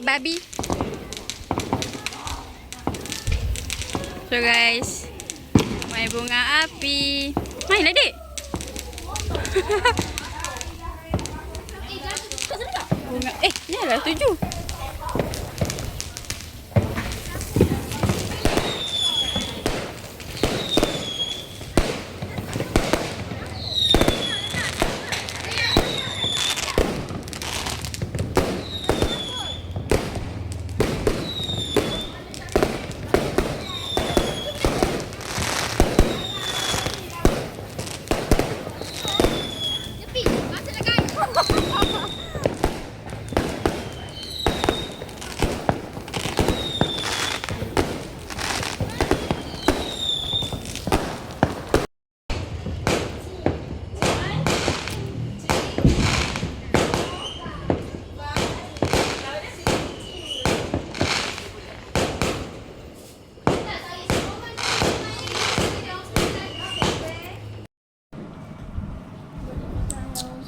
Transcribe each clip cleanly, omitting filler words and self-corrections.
babi. So guys, main bunga api. Main lah dik. Bunga, ni lah 7.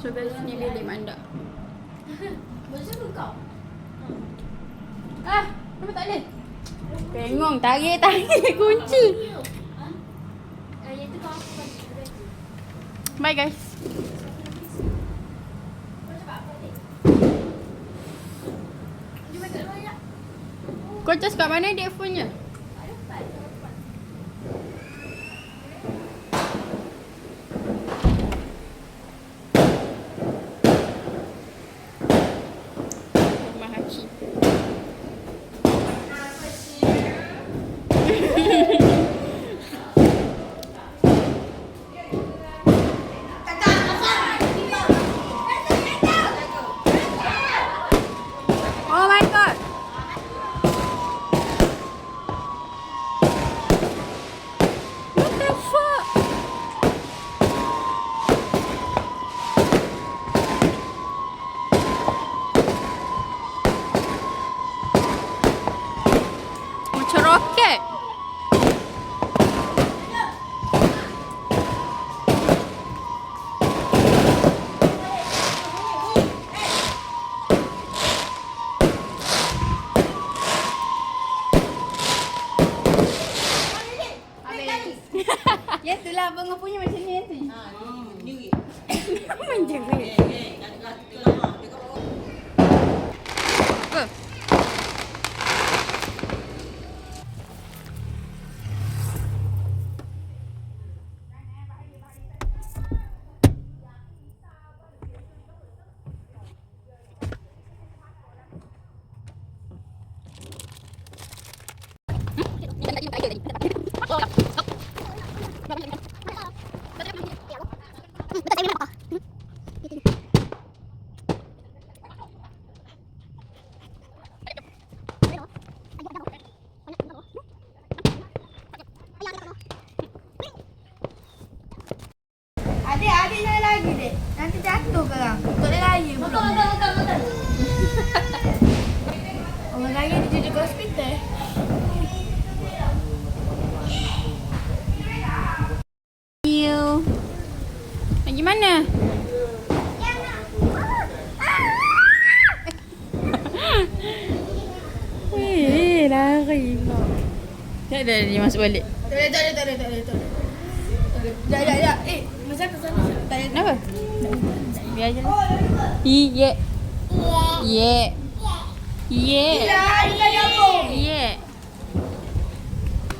So guys, ni lele manda. Macam mana kau? Kenapa tak boleh? Bengong, tarik kunci. Yang tu kau aku bagi. Bye guys. Jom kat luar ya. Kau charge kat mana dia phone-nya? Rumah Haji. Oh my god. What the fuck? Macam roket. Ya itulah abang punya macam ni nanti. Macam ni. Apa? Adik naik lagi dek. Nanti jatuh korang. Tak ada raya pula. Betul. Orang raya dia ke hospital. You. Lagi mana? Lari pula. Tak ada dia masuk balik. Tak ada. Ya. Masa ke sana. Tak ada. Kenapa? Biar je lah. Ye. Kita dapur. Ye.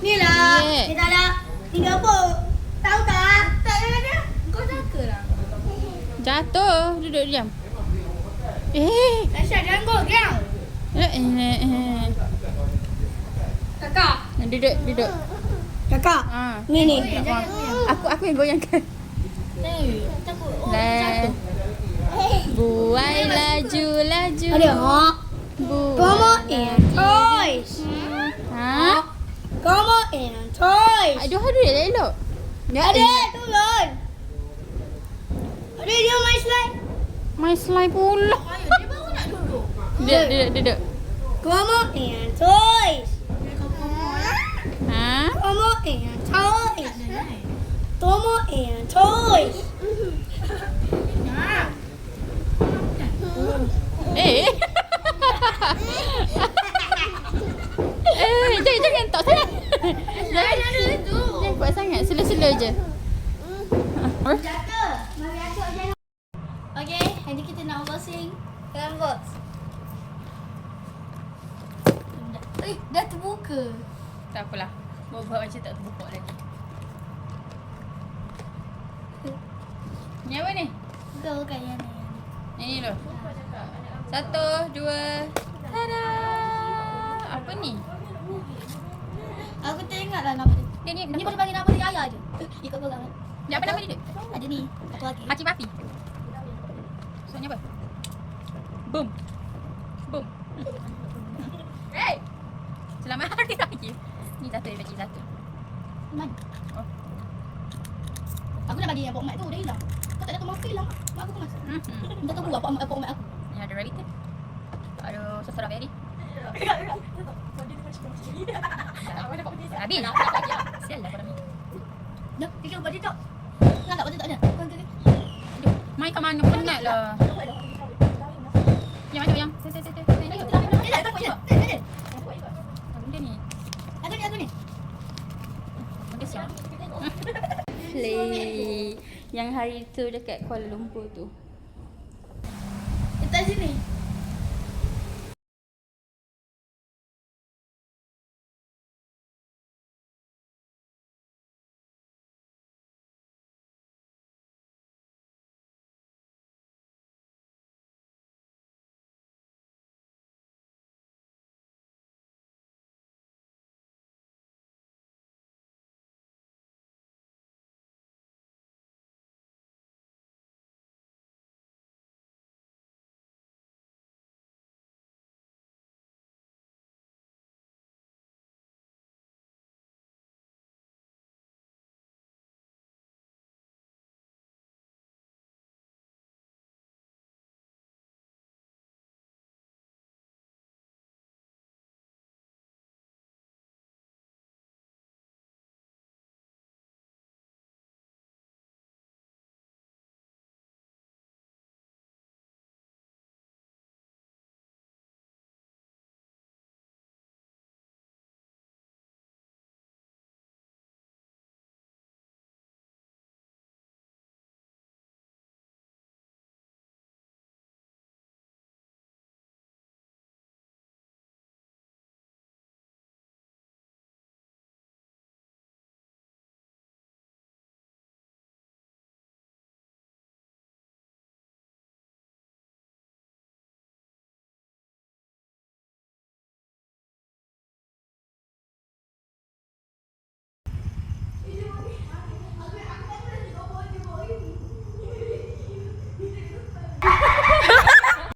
Ni lah. Yeah. Kita ada 3 dapur. Tahu tak? Tak ada. Kau saka lah. Jatuh. Duduk diam. Tasha jangan go. Diam. Kakak. Duduk. Kakak. Ni. Aku yang goyangkan. Takut. Jatuh. Buai laju. Ada hak. Come on and toys. Ha? Come on and toys. Aduh, dia elok. Ada turun. Ada dia main slide. My slide pula. Dia baru nak duduk. Duduk. Come on and toys. Ha? Come on and toys. Come on and toys. Jangan tak sangat. Jangan itu. Jangan kuat sangat. Sela-sela je. Jatuh. Mari acuk je. Okey, hari ni kita nak unboxing dalam box. Dah terbuka. Tak apalah. Buat macam tak terbuka lagi. Ni apa ni? Bukan yang ni. Ni dulu. 1, 2. Tada! Apa ni? Aku teringat lah nama dia. Dia ni Ni boleh bagi nama dia ayah je. Ikut korang. Dia apa nama dia? Ada ni. Apa lagi? Hakim api. Soalnya apa? Boom. Boom. Hey! Selamat hari raya. Ni satu dia bagi satu. Mana? Oh. Aku nak bagi yang Pok Mat tu, dah hilang. Kau tak datang makan hilang. Mak aku kemas. Minta tunggu Pok Mat aku. Ni ada rabbit tu. Ada sos strawberry. Habis. Sial lah korang ni. Dah, fikir buat dia tak. Nak tak buat dia tak ada. Kau kena. Aduh, main kat mana? Penat lah. Yang macam yang. Ada takut je. Ada. Benda ni. Aku ni. Benda siap. Play. Yang hari tu dekat Kuala Lumpur tu. Letak sini.